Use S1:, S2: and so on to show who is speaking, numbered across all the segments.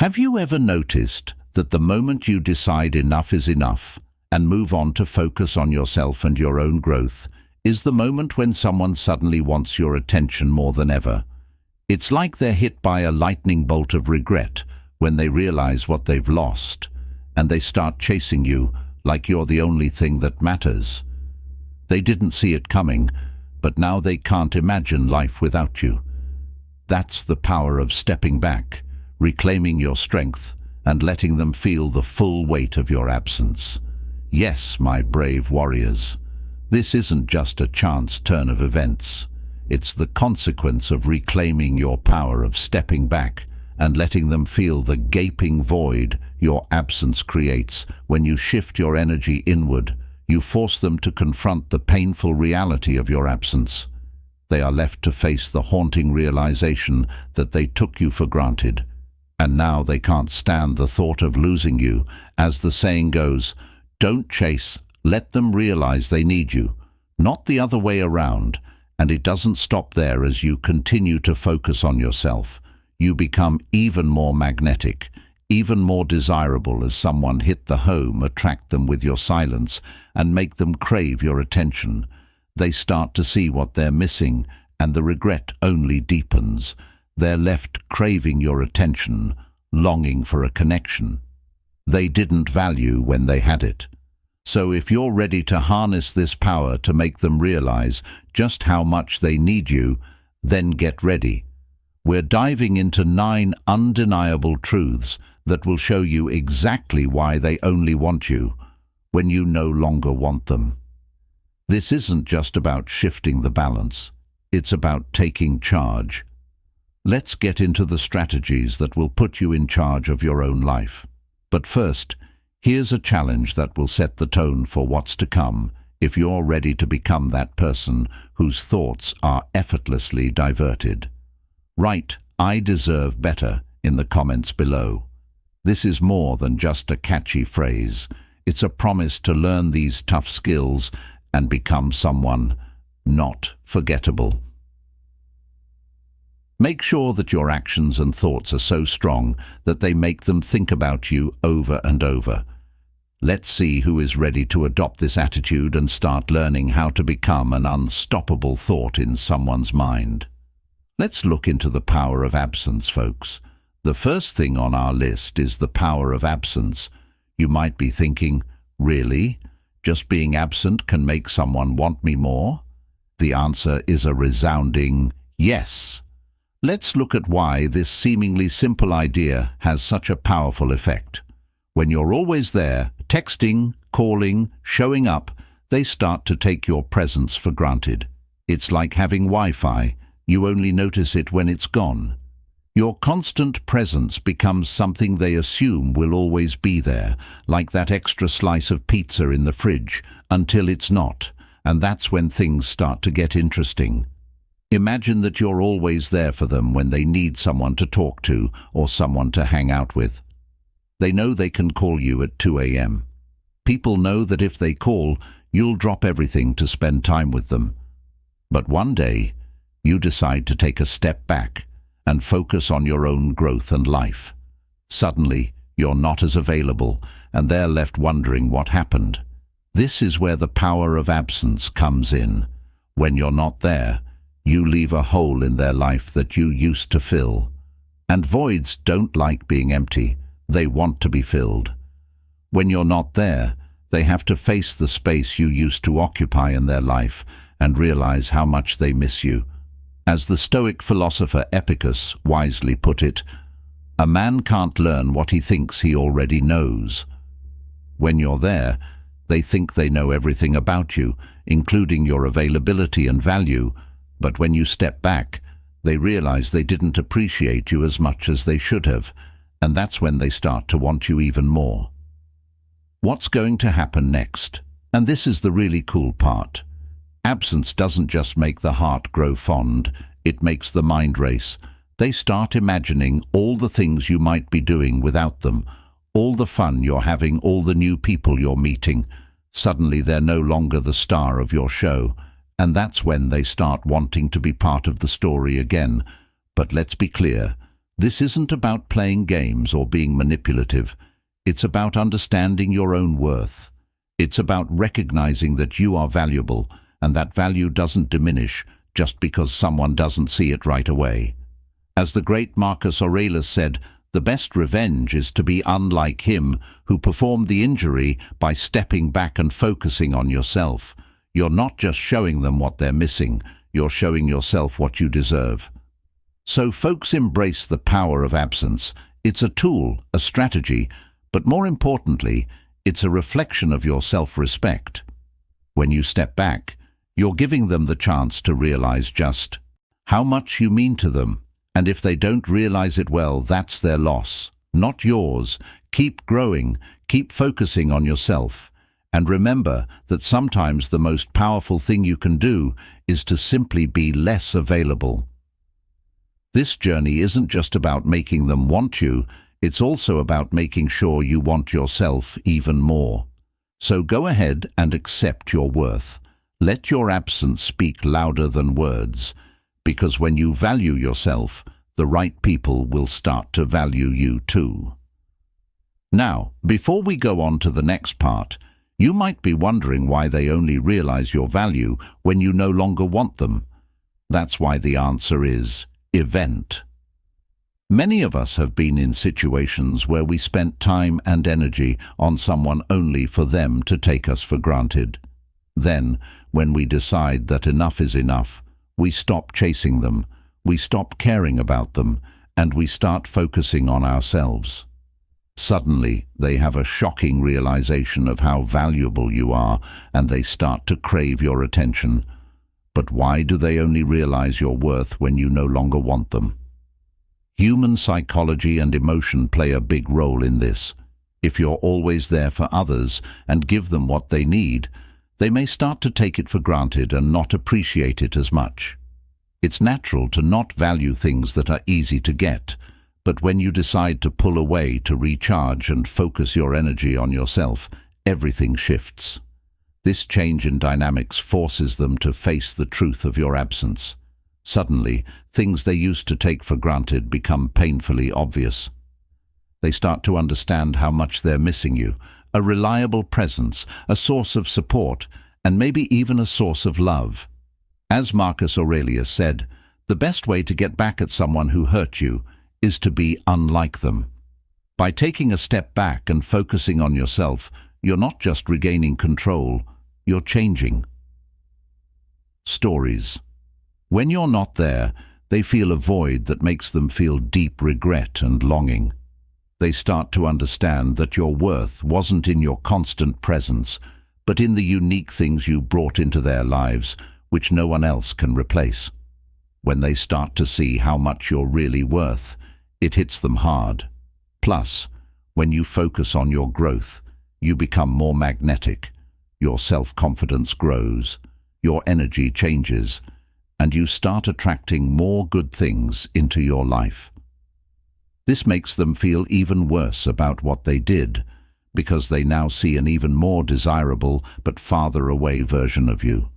S1: Have you ever noticed that the moment you decide enough is enough and move on to focus on yourself and your own growth is the moment when someone suddenly wants your attention more than ever? It's like they're hit by a lightning bolt of regret when they realize what they've lost, and they start chasing you like you're the only thing that matters. They didn't see it coming, but now they can't imagine life without you. That's the power of stepping back, reclaiming your strength, and letting them feel the full weight of your absence. Yes, my brave warriors, this isn't just a chance turn of events. It's the consequence of reclaiming your power, of stepping back and letting them feel the gaping void your absence creates. When you shift your energy inward, you force them to confront the painful reality of your absence. They are left to face the haunting realization that they took you for granted, and now they can't stand the thought of losing you. As the saying goes, don't chase, let them realize they need you, not the other way around. And it doesn't stop there. As you continue to focus on yourself, you become even more magnetic, even more desirable. As someone hit the home, attract them with your silence and make them crave your attention. They start to see what they're missing, and the regret only deepens. They're left craving your attention, longing for a connection they didn't value when they had it. So if you're ready to harness this power to make them realize just how much they need you, then get ready. We're diving into 9 undeniable truths that will show you exactly why they only want you when you no longer want them. This isn't just about shifting the balance. It's about taking charge. Let's get into the strategies that will put you in charge of your own life. But first, here's a challenge that will set the tone for what's to come if you're ready to become that person whose thoughts are effortlessly diverted. Write "I deserve better" in the comments below. This is more than just a catchy phrase. It's a promise to learn these tough skills and become someone not forgettable. Make sure that your actions and thoughts are so strong that they make them think about you over and over. Let's see who is ready to adopt this attitude and start learning how to become an unstoppable thought in someone's mind. Let's look into the power of absence, folks. The first thing on our list is the power of absence. You might be thinking, really? Just being absent can make someone want me more? The answer is a resounding yes. Let's look at why this seemingly simple idea has such a powerful effect. When you're always there, texting, calling, showing up, they start to take your presence for granted. It's like having Wi-Fi. You only notice it when it's gone. Your constant presence becomes something they assume will always be there, like that extra slice of pizza in the fridge, until it's not, and that's when things start to get interesting. Imagine that you're always there for them when they need someone to talk to or someone to hang out with. They know they can call you at 2 a.m. People know that if they call, you'll drop everything to spend time with them. But one day, you decide to take a step back and focus on your own growth and life. Suddenly, you're not as available, and they're left wondering what happened. This is where the power of absence comes in. When you're not there, you leave a hole in their life that you used to fill. And voids don't like being empty. They want to be filled. When you're not there, they have to face the space you used to occupy in their life and realize how much they miss you. As the Stoic philosopher Epicurus wisely put it, a man can't learn what he thinks he already knows. When you're there, they think they know everything about you, including your availability and value, but when you step back, they realize they didn't appreciate you as much as they should have, and that's when they start to want you even more. What's going to happen next? And this is the really cool part. Absence doesn't just make the heart grow fond, it makes the mind race. They start imagining all the things you might be doing without them, all the fun you're having, all the new people you're meeting. Suddenly they're no longer the star of your show, and that's when they start wanting to be part of the story again. But let's be clear, This isn't about playing games or being manipulative. It's about understanding your own worth. It's about recognizing that you are valuable and that value doesn't diminish just because someone doesn't see it right away. As the great Marcus Aurelius said, the best revenge is to be unlike him who performed the injury by stepping back and focusing on yourself. You're not just showing them what they're missing, you're showing yourself what you deserve. So folks, embrace the power of absence. It's a tool, a strategy, but more importantly, it's a reflection of your self-respect. When you step back, you're giving them the chance to realize just how much you mean to them. And if they don't realize it, well, that's their loss, not yours. Keep growing, keep focusing on yourself. And remember that sometimes the most powerful thing you can do is to simply be less available. This journey isn't just about making them want you, it's also about making sure you want yourself even more. So go ahead and accept your worth. Let your absence speak louder than words, because when you value yourself, the right people will start to value you too. Now, before we go on to the next part, you might be wondering why they only realize your value when you no longer want them. That's why the answer is event. Many of us have been in situations where we spent time and energy on someone only for them to take us for granted. Then, when we decide that enough is enough, we stop chasing them, we stop caring about them, and we start focusing on ourselves. Suddenly, they have a shocking realization of how valuable you are, and they start to crave your attention. But why do they only realize your worth when you no longer want them? Human psychology and emotion play a big role in this. If you're always there for others and give them what they need, they may start to take it for granted and not appreciate it as much. It's natural to not value things that are easy to get, but when you decide to pull away to recharge and focus your energy on yourself, everything shifts. This change in dynamics forces them to face the truth of your absence. Suddenly, things they used to take for granted become painfully obvious. They start to understand how much they're missing you, a reliable presence, a source of support, and maybe even a source of love. As Marcus Aurelius said, the best way to get back at someone who hurt you is to be unlike them. By taking a step back and focusing on yourself, you're not just regaining control, you're changing. Stories. When you're not there, they feel a void that makes them feel deep regret and longing. They start to understand that your worth wasn't in your constant presence, but in the unique things you brought into their lives, which no one else can replace. When they start to see how much you're really worth, it hits them hard. Plus, when you focus on your growth, you become more magnetic. Your self-confidence grows, your energy changes, and you start attracting more good things into your life. This makes them feel even worse about what they did, because they now see an even more desirable but farther away version of you.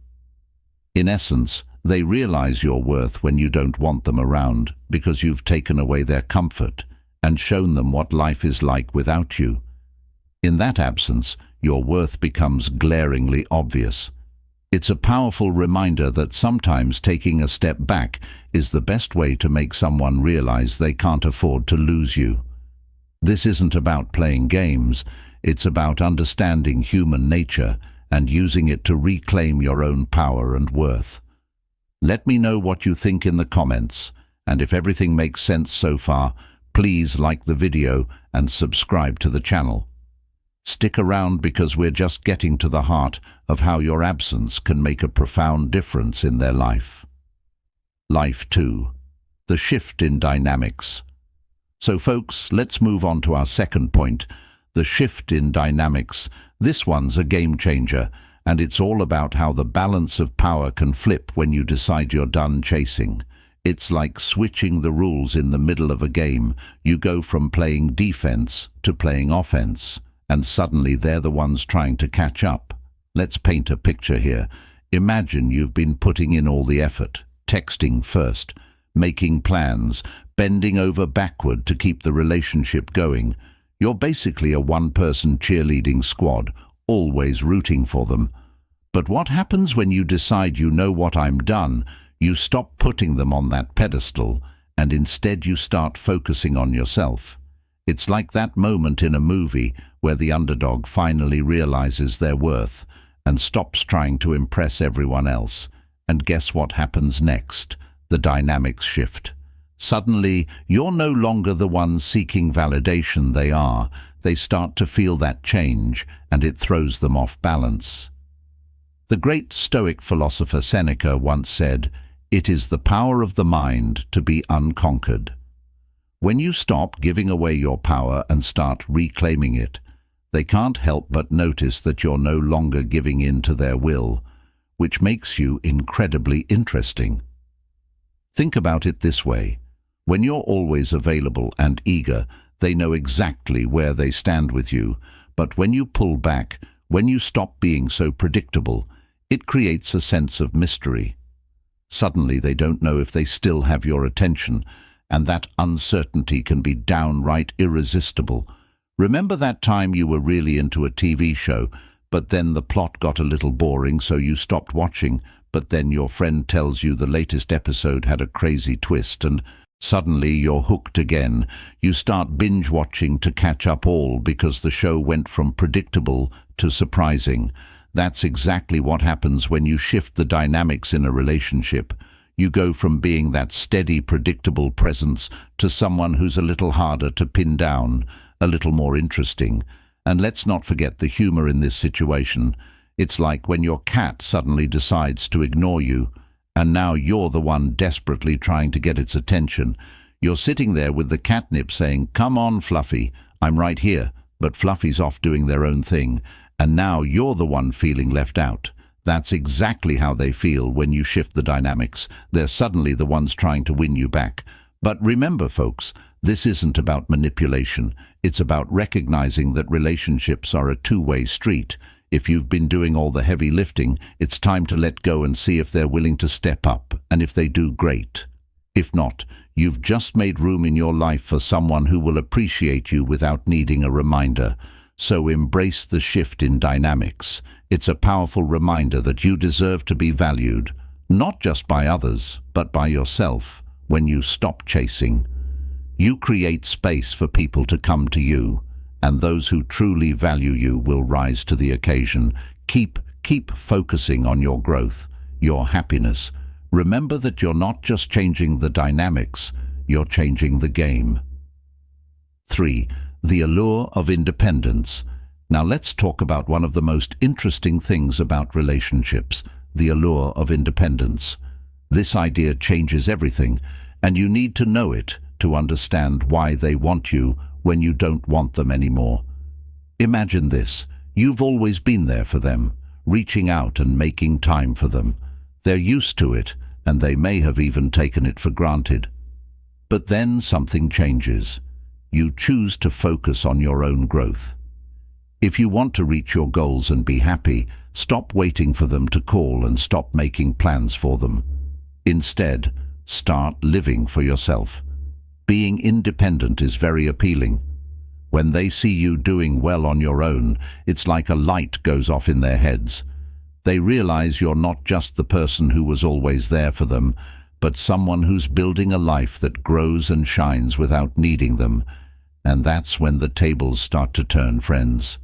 S1: In essence, they realize your worth when you don't want them around, because you've taken away their comfort and shown them what life is like without you. In that absence, your worth becomes glaringly obvious. It's a powerful reminder that sometimes taking a step back is the best way to make someone realize they can't afford to lose you. This isn't about playing games, it's about understanding human nature and using it to reclaim your own power and worth. Let me know what you think in the comments, and if everything makes sense so far, please like the video and subscribe to the channel. Stick around because we're just getting to the heart of how your absence can make a profound difference in their life. Life 2. The shift in dynamics. So folks, let's move on to our second point, the shift in dynamics. This one's a game changer, and it's all about how the balance of power can flip when you decide you're done chasing. It's like switching the rules in the middle of a game. You go from playing defense to playing offense, and suddenly they're the ones trying to catch up. Let's paint a picture here. Imagine you've been putting in all the effort, texting first, making plans, bending over backward to keep the relationship going. You're basically a one-person cheerleading squad, always rooting for them. But what happens when you decide you know what I'm done? You stop putting them on that pedestal, and instead you start focusing on yourself. It's like that moment in a movie where the underdog finally realizes their worth and stops trying to impress everyone else. And guess what happens next? The dynamics shift. Suddenly, you're no longer the one seeking validation they are. They start to feel that change, and it throws them off balance. The great Stoic philosopher Seneca once said, "It is the power of the mind to be unconquered." When you stop giving away your power and start reclaiming it, they can't help but notice that you're no longer giving in to their will, which makes you incredibly interesting. Think about it this way. When you're always available and eager, they know exactly where they stand with you. But when you pull back, when you stop being so predictable, it creates a sense of mystery. Suddenly they don't know if they still have your attention, and that uncertainty can be downright irresistible. Remember that time you were really into a TV show, but then the plot got a little boring, so you stopped watching, but then your friend tells you the latest episode had a crazy twist, and suddenly you're hooked again. You start binge-watching to catch up all because the show went from predictable to surprising. That's exactly what happens when you shift the dynamics in a relationship. You go from being that steady, predictable presence to someone who's a little harder to pin down, a little more interesting. And let's not forget the humor in this situation. It's like when your cat suddenly decides to ignore you, and now you're the one desperately trying to get its attention. You're sitting there with the catnip saying, "Come on, Fluffy, I'm right here," but Fluffy's off doing their own thing, and now you're the one feeling left out. That's exactly how they feel when you shift the dynamics. They're suddenly the ones trying to win you back. But remember, folks, this isn't about manipulation. It's about recognizing that relationships are a two-way street. If you've been doing all the heavy lifting, it's time to let go and see if they're willing to step up, and if they do, great. If not, you've just made room in your life for someone who will appreciate you without needing a reminder. So embrace the shift in dynamics. It's a powerful reminder that you deserve to be valued, not just by others, but by yourself. When you stop chasing, you create space for people to come to you, and those who truly value you will rise to the occasion. Keep focusing on your growth, your happiness. Remember that you're not just changing the dynamics, you're changing the game. 3. The Allure of Independence. Now let's talk about one of the most interesting things about relationships, the allure of independence. This idea changes everything, and you need to know it to understand why they want you when you don't want them anymore. Imagine this. You've always been there for them, reaching out and making time for them. They're used to it, and they may have even taken it for granted. But then something changes. You choose to focus on your own growth. If you want to reach your goals and be happy, stop waiting for them to call and stop making plans for them. Instead, start living for yourself. Being independent is very appealing. When they see you doing well on your own, it's like a light goes off in their heads. They realize you're not just the person who was always there for them, but someone who's building a life that grows and shines without needing them. And that's when the tables start to turn, friends.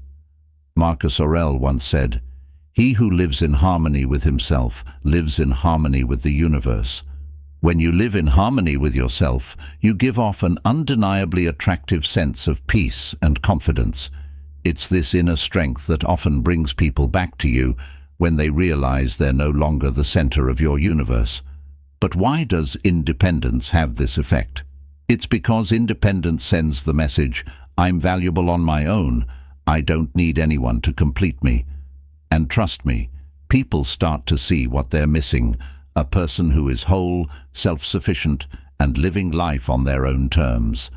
S1: Marcus Aurel once said, "He who lives in harmony with himself lives in harmony with the universe." When you live in harmony with yourself, you give off an undeniably attractive sense of peace and confidence. It's this inner strength that often brings people back to you when they realize they're no longer the center of your universe. But why does independence have this effect? It's because independence sends the message, "I'm valuable on my own. I don't need anyone to complete me." And trust me, people start to see what they're missing, a person who is whole, self-sufficient, and living life on their own terms.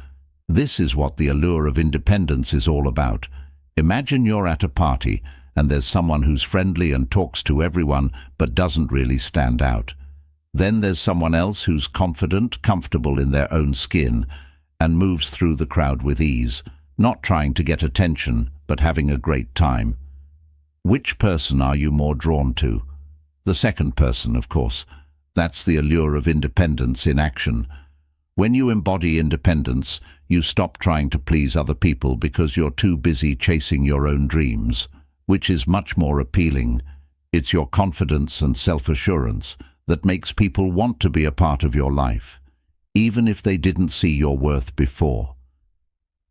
S1: This is what the allure of independence is all about. Imagine you're at a party, and there's someone who's friendly and talks to everyone, but doesn't really stand out. Then there's someone else who's confident, comfortable in their own skin, and moves through the crowd with ease, not trying to get attention, but having a great time. Which person are you more drawn to? The second person, of course. That's the allure of independence in action. When you embody independence, you stop trying to please other people because you're too busy chasing your own dreams, which is much more appealing. It's your confidence and self-assurance that makes people want to be a part of your life, even if they didn't see your worth before.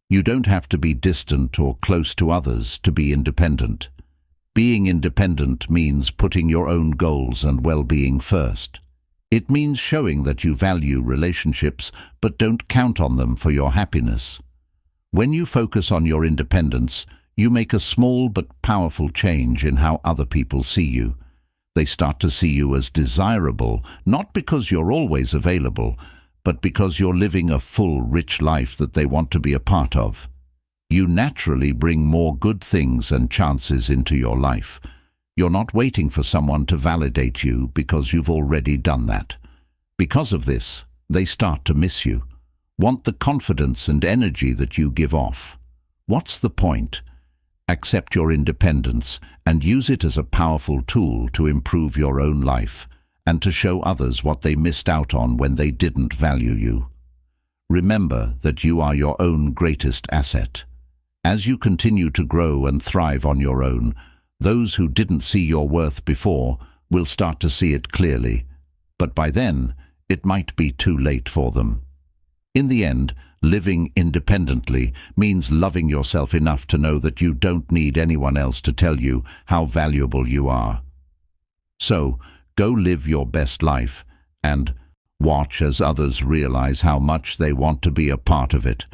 S1: You don't have to be distant or close to others to be independent. Being independent means putting your own goals and well-being first. It means showing that you value relationships but don't count on them for your happiness. When you focus on your independence, you make a small but powerful change in how other people see you. They start to see you as desirable, not because you're always available, but because you're living a full, rich life that they want to be a part of. You naturally bring more good things and chances into your life. You're not waiting for someone to validate you because you've already done that. Because of this, they start to miss you, want the confidence and energy that you give off. What's the point? Accept your independence and use it as a powerful tool to improve your own life and to show others what they missed out on when they didn't value you. Remember that you are your own greatest asset. As you continue to grow and thrive on your own, those who didn't see your worth before will start to see it clearly, but by then it might be too late for them. In the end, living independently means loving yourself enough to know that you don't need anyone else to tell you how valuable you are. So, go live your best life and watch as others realize how much they want to be a part of it.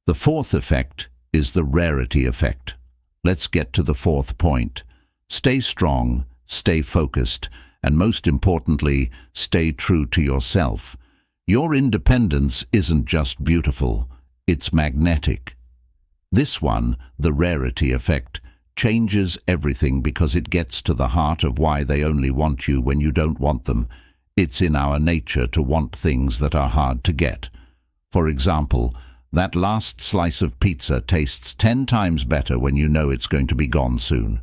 S1: The fourth effect is the rarity effect. Let's get to the fourth point. Stay strong, stay focused, and most importantly, stay true to yourself. Your independence isn't just beautiful, it's magnetic. This one, the rarity effect, changes everything because it gets to the heart of why they only want you when you don't want them. It's in our nature to want things that are hard to get. For example, that last slice of pizza tastes 10 times better when you know it's going to be gone soon.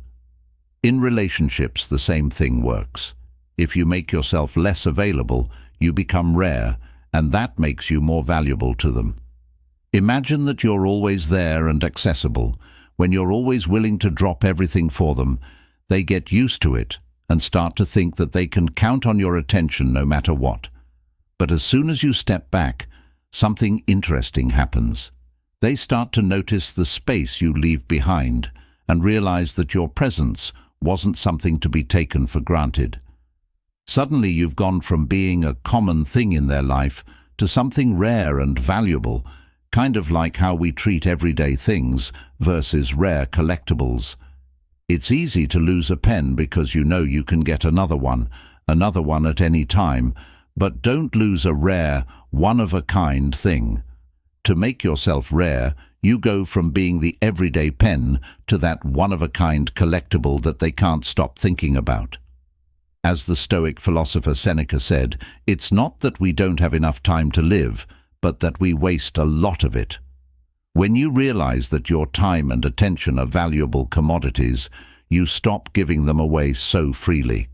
S1: In relationships, the same thing works. If you make yourself less available, you become rare, and that makes you more valuable to them. Imagine that you're always there and accessible. When you're always willing to drop everything for them, they get used to it and start to think that they can count on your attention no matter what. But as soon as you step back, something interesting happens. They start to notice the space you leave behind and realize that your presence wasn't something to be taken for granted. Suddenly you've gone from being a common thing in their life to something rare and valuable, kind of like how we treat everyday things versus rare collectibles. It's easy to lose a pen because you know you can get another one at any time, but don't lose a rare, one-of-a-kind thing. To make yourself rare, you go from being the everyday pen to that one-of-a-kind collectible that they can't stop thinking about. As the Stoic philosopher Seneca said, it's not that we don't have enough time to live, but that we waste a lot of it. When you realize that your time and attention are valuable commodities, you stop giving them away so freely.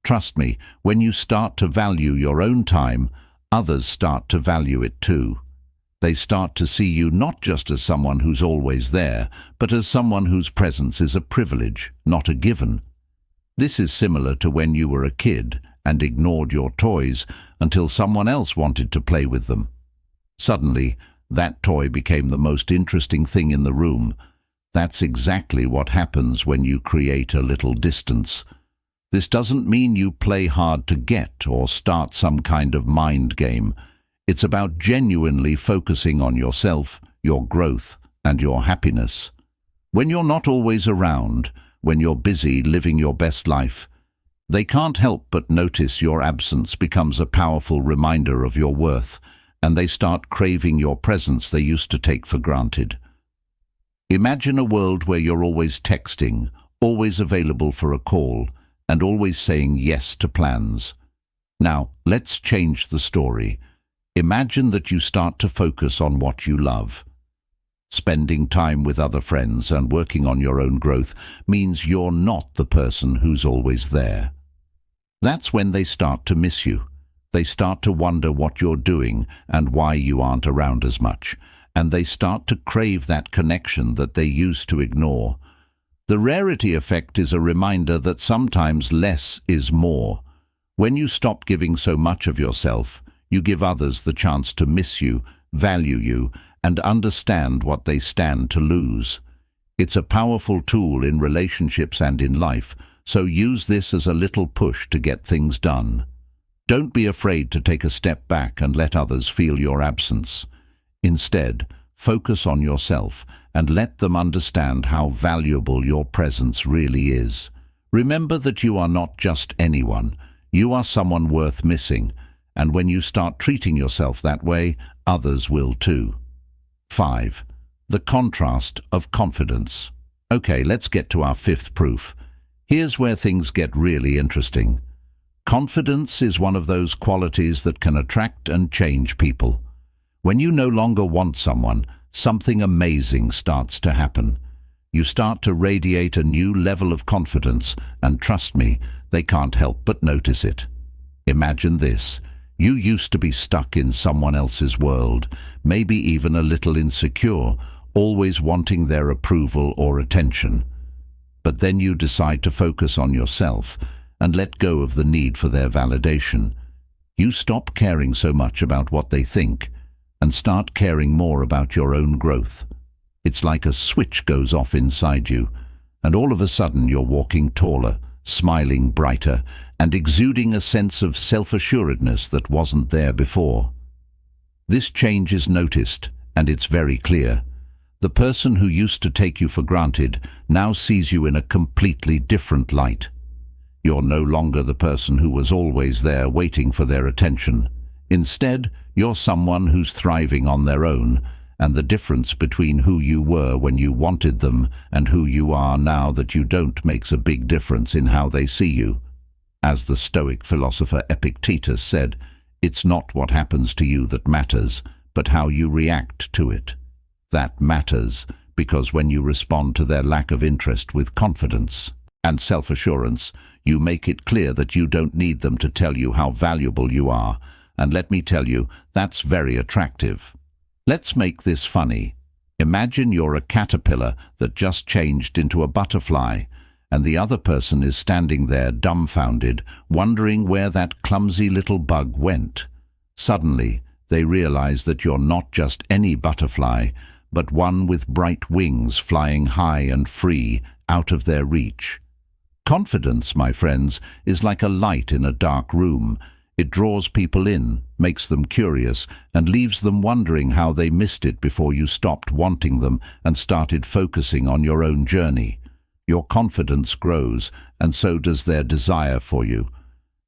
S1: Trust me, when you start to value your own time, others start to value it too. They start to see you not just as someone who's always there, but as someone whose presence is a privilege, not a given. This is similar to when you were a kid and ignored your toys until someone else wanted to play with them. Suddenly, that toy became the most interesting thing in the room. That's exactly what happens when you create a little distance. This doesn't mean you play hard to get or start some kind of mind game. It's about genuinely focusing on yourself, your growth, and your happiness. When you're not always around, when you're busy living your best life, they can't help but notice your absence becomes a powerful reminder of your worth, and they start craving your presence they used to take for granted. Imagine a world where you're always texting, always available for a call, and always saying yes to plans. Now, let's change the story. Imagine that you start to focus on what you love. Spending time with other friends and working on your own growth means you're not the person who's always there. That's when they start to miss you. They start to wonder what you're doing and why you aren't around as much, and they start to crave that connection that they used to ignore. The rarity effect is a reminder that sometimes less is more. When you stop giving so much of yourself, you give others the chance to miss you, value you, and understand what they stand to lose. It's a powerful tool in relationships and in life, so use this as a little push to get things done. Don't be afraid to take a step back and let others feel your absence. Instead, focus on yourself and let them understand how valuable your presence really is. Remember that you are not just anyone. You are someone worth missing, and when you start treating yourself that way, others will too. 5. The contrast of confidence. Okay, let's get to our fifth proof. Here's where things get really interesting. Confidence is one of those qualities that can attract and change people. When you no longer want someone, something amazing starts to happen. You start to radiate a new level of confidence, and trust me, they can't help but notice it. Imagine this. You used to be stuck in someone else's world, maybe even a little insecure, always wanting their approval or attention. But then you decide to focus on yourself and let go of the need for their validation. You stop caring so much about what they think and start caring more about your own growth. It's like a switch goes off inside you, and all of a sudden you're walking taller, smiling brighter, and exuding a sense of self-assuredness that wasn't there before. This change is noticed, and it's very clear. The person who used to take you for granted now sees you in a completely different light. You're no longer the person who was always there waiting for their attention. Instead, you're someone who's thriving on their own, and the difference between who you were when you wanted them and who you are now that you don't makes a big difference in how they see you. As the Stoic philosopher Epictetus said, it's not what happens to you that matters, but how you react to it. That matters, because when you respond to their lack of interest with confidence and self-assurance, you make it clear that you don't need them to tell you how valuable you are, and let me tell you, that's very attractive. Let's make this funny. Imagine you're a caterpillar that just changed into a butterfly, and the other person is standing there dumbfounded, wondering where that clumsy little bug went. Suddenly, they realize that you're not just any butterfly, but one with bright wings flying high and free out of their reach. Confidence, my friends, is like a light in a dark room. It draws people in, makes them curious, and leaves them wondering how they missed it before you stopped wanting them and started focusing on your own journey. Your confidence grows, and so does their desire for you.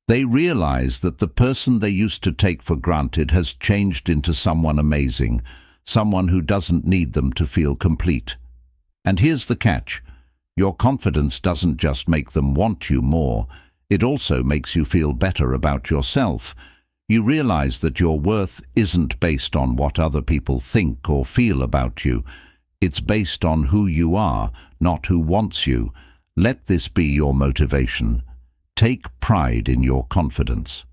S1: They realize that the person they used to take for granted has changed into someone amazing, someone who doesn't need them to feel complete. And here's the catch. Your confidence doesn't just make them want you more, it also makes you feel better about yourself. You realize that your worth isn't based on what other people think or feel about you. It's based on who you are, not who wants you. Let this be your motivation. Take pride in your confidence.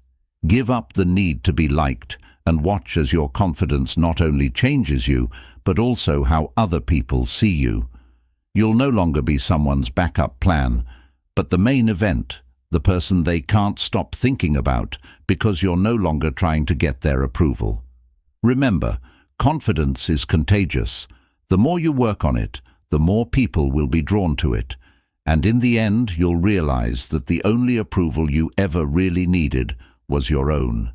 S1: Give up the need to be liked and watch as your confidence not only changes you, but also how other people see you. You'll no longer be someone's backup plan, but the main event, the person they can't stop thinking about because you're no longer trying to get their approval. Remember, confidence is contagious. The more you work on it, the more people will be drawn to it. And in the end, you'll realize that the only approval you ever really needed was your own.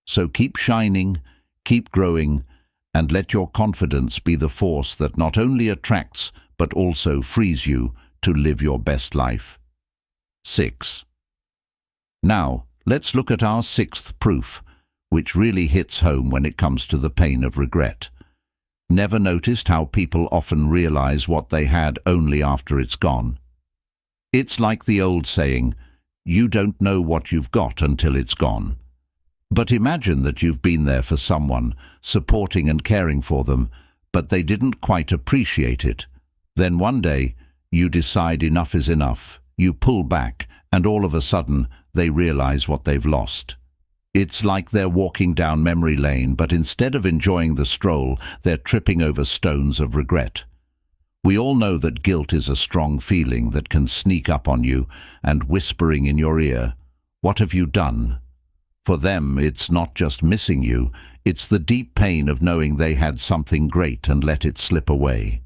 S1: So keep shining, keep growing, and let your confidence be the force that not only attracts but also frees you to live your best life. 6. Now, let's look at our sixth proof, which really hits home when it comes to the pain of regret. Never noticed how people often realize what they had only after it's gone? It's like the old saying, you don't know what you've got until it's gone. But imagine that you've been there for someone, supporting and caring for them, but they didn't quite appreciate it. Then one day, you decide enough is enough. You pull back, and all of a sudden, they realize what they've lost. It's like they're walking down memory lane, but instead of enjoying the stroll, they're tripping over stones of regret. We all know that guilt is a strong feeling that can sneak up on you and whispering in your ear, "What have you done?" For them, it's not just missing you, it's the deep pain of knowing they had something great and let it slip away.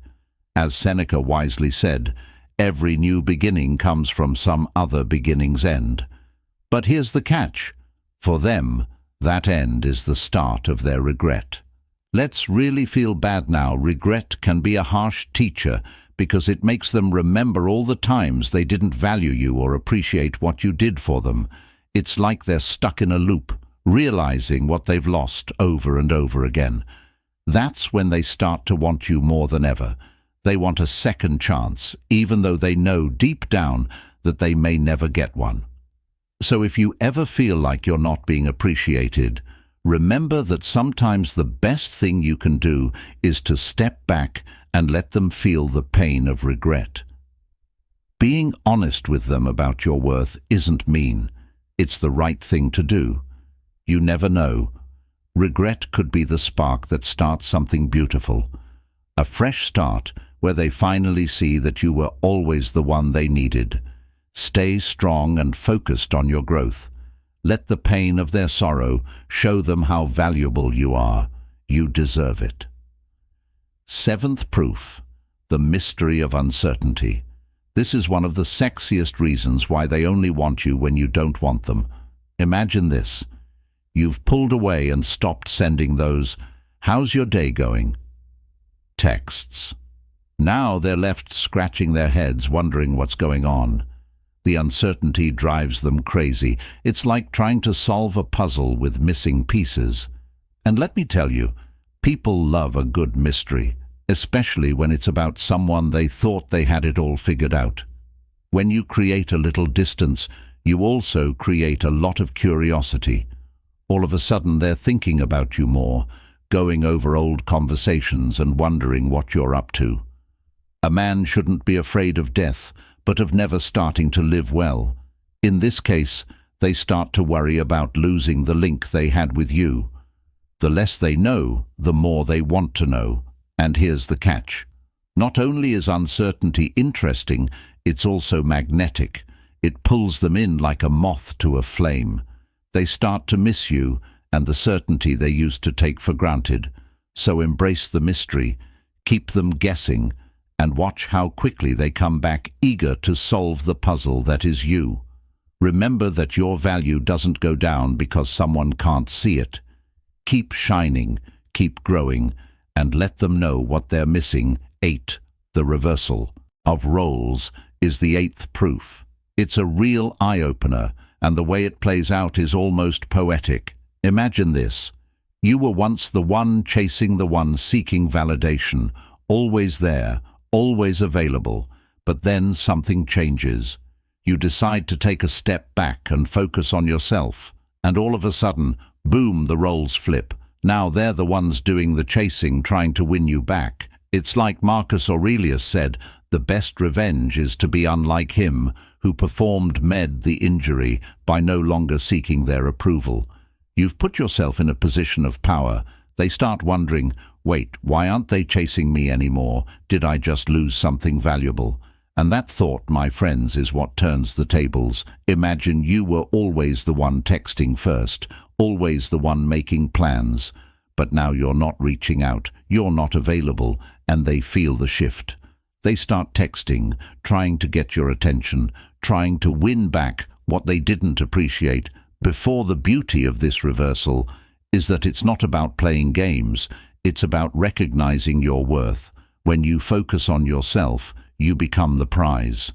S1: As Seneca wisely said, every new beginning comes from some other beginning's end. But here's the catch. For them, that end is the start of their regret. Let's really feel bad now. Regret can be a harsh teacher because it makes them remember all the times they didn't value you or appreciate what you did for them. It's like they're stuck in a loop, realizing what they've lost over and over again. That's when they start to want you more than ever. They want a second chance, even though they know deep down that they may never get one. So if you ever feel like you're not being appreciated, remember that sometimes the best thing you can do is to step back and let them feel the pain of regret. Being honest with them about your worth isn't mean. It's the right thing to do. You never know. Regret could be the spark that starts something beautiful. A fresh start where they finally see that you were always the one they needed. Stay strong and focused on your growth. Let the pain of their sorrow show them how valuable you are. You deserve it. Seventh proof, the mystery of uncertainty. This is one of the sexiest reasons why they only want you when you don't want them. Imagine this. You've pulled away and stopped sending those, "How's your day going?" texts. Now they're left scratching their heads, wondering what's going on. The uncertainty drives them crazy. It's like trying to solve a puzzle with missing pieces. And let me tell you, people love a good mystery, especially when it's about someone they thought they had it all figured out. When you create a little distance, you also create a lot of curiosity. All of a sudden they're thinking about you more, going over old conversations and wondering what you're up to. A man shouldn't be afraid of death, but of never starting to live well. In this case, they start to worry about losing the link they had with you. The less they know, the more they want to know. And here's the catch. Not only is uncertainty interesting, it's also magnetic. It pulls them in like a moth to a flame. They start to miss you and the certainty they used to take for granted. So embrace the mystery, keep them guessing, and watch how quickly they come back eager to solve the puzzle that is you. Remember that your value doesn't go down because someone can't see it. Keep shining, keep growing, and let them know what they're missing. 8. The reversal of roles is the 8th proof. It's a real eye-opener, and the way it plays out is almost poetic. Imagine this. You were once the one chasing the one seeking validation, always there, always available, but then something changes. You decide to take a step back and focus on yourself, and all of a sudden, boom, the roles flip. Now they're the ones doing the chasing, trying to win you back. It's like Marcus Aurelius said, the best revenge is to be unlike him who performed the injury by no longer seeking their approval. You've put yourself in a position of power. They start wondering, wait, why aren't they chasing me anymore? Did I just lose something valuable? And that thought, my friends, is what turns the tables. Imagine you were always the one texting first, always the one making plans. But now you're not reaching out, you're not available, and they feel the shift. They start texting, trying to get your attention, trying to win back what they didn't appreciate. Before the beauty of this reversal is that it's not about playing games, it's about recognizing your worth. When you focus on yourself, you become the prize.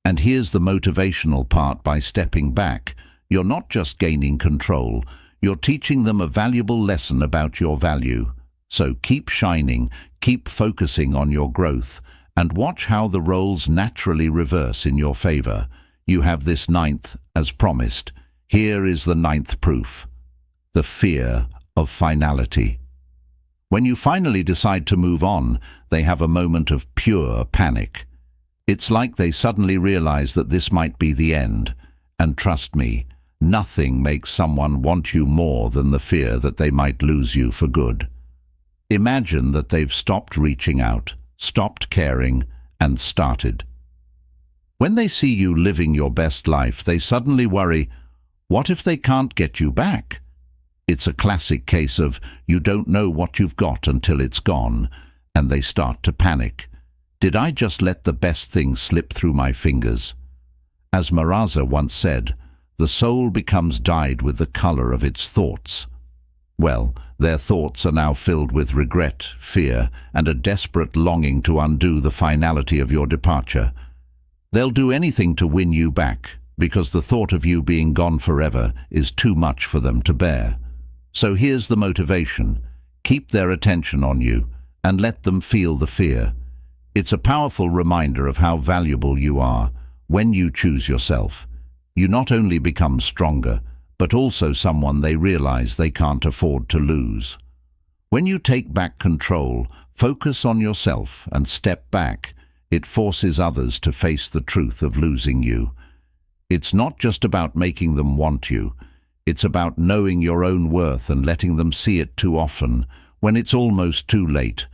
S1: And here's the motivational part. By stepping back, you're not just gaining control, you're teaching them a valuable lesson about your value. So keep shining, keep focusing on your growth, and watch how the roles naturally reverse in your favor. You have this 9th, as promised. Here is the 9th proof. the fear of finality. When you finally decide to move on, they have a moment of pure panic. It's like they suddenly realize that this might be the end. And trust me, nothing makes someone want you more than the fear that they might lose you for good. Imagine that they've stopped reaching out, stopped caring, and started. When they see you living your best life, they suddenly worry, what if they can't get you back? It's a classic case of you don't know what you've got until it's gone, and they start to panic. Did I just let the best thing slip through my fingers? As Maraza once said, the soul becomes dyed with the color of its thoughts. Well, their thoughts are now filled with regret, fear, and a desperate longing to undo the finality of your departure. They'll do anything to win you back, because the thought of you being gone forever is too much for them to bear. So here's the motivation. Keep their attention on you, and let them feel the fear. It's a powerful reminder of how valuable you are. When you choose yourself, you not only become stronger, but also someone they realize they can't afford to lose. When you take back control, focus on yourself and step back, it forces others to face the truth of losing you. It's not just about making them want you. It's about knowing your own worth and letting them see it too often, when it's almost too late,